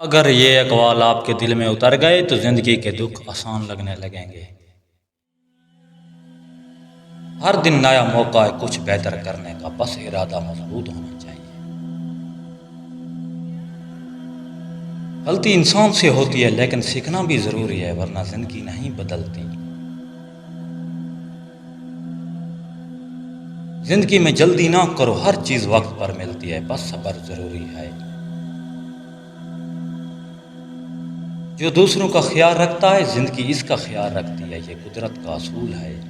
اگر یہ اقوال آپ کے دل میں اتر گئے تو زندگی کے دکھ آسان لگنے لگیں گے۔ ہر دن نیا موقع ہے کچھ بہتر کرنے کا، بس ارادہ مضبوط ہونا چاہیے۔ غلطی انسان سے ہوتی ہے لیکن سیکھنا بھی ضروری ہے، ورنہ زندگی نہیں بدلتی۔ زندگی میں جلدی نہ کرو، ہر چیز وقت پر ملتی ہے، بس صبر ضروری ہے۔ جو دوسروں کا خیال رکھتا ہے زندگی اس کا خیال رکھتی ہے، یہ قدرت کا اصول ہے۔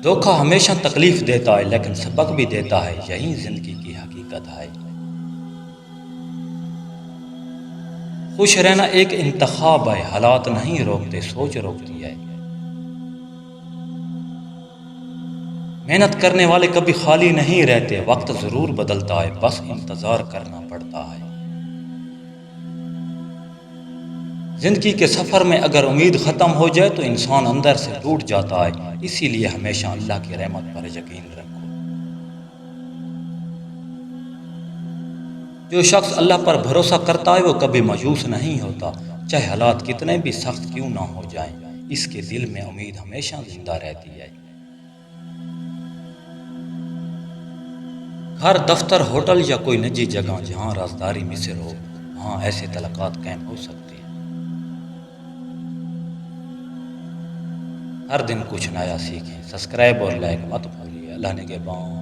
دھوکہ ہمیشہ تکلیف دیتا ہے لیکن سبق بھی دیتا ہے، یہی زندگی کی حقیقت ہے۔ خوش رہنا ایک انتخاب ہے، حالات نہیں روکتے، سوچ روکتی ہے۔ محنت کرنے والے کبھی خالی نہیں رہتے، وقت ضرور بدلتا ہے، بس انتظار کرنا پڑتا ہے۔ زندگی کے سفر میں اگر امید ختم ہو جائے تو انسان اندر سے ٹوٹ جاتا ہے، اسی لیے ہمیشہ اللہ کی رحمت پر یقین رکھو۔ جو شخص اللہ پر بھروسہ کرتا ہے وہ کبھی مایوس نہیں ہوتا، چاہے حالات کتنے بھی سخت کیوں نہ ہو جائیں، اس کے دل میں امید ہمیشہ زندہ رہتی ہے۔ گھر، دفتر، ہوٹل یا کوئی نجی جگہ جہاں رازداری مصر ہو، وہاں ایسے تعلقات قائم ہو سکتے ہیں۔ ہر دن کچھ نیا سیکھیں، سبسکرائب اور لائک مت بھولیے۔ اللہ نگہبان۔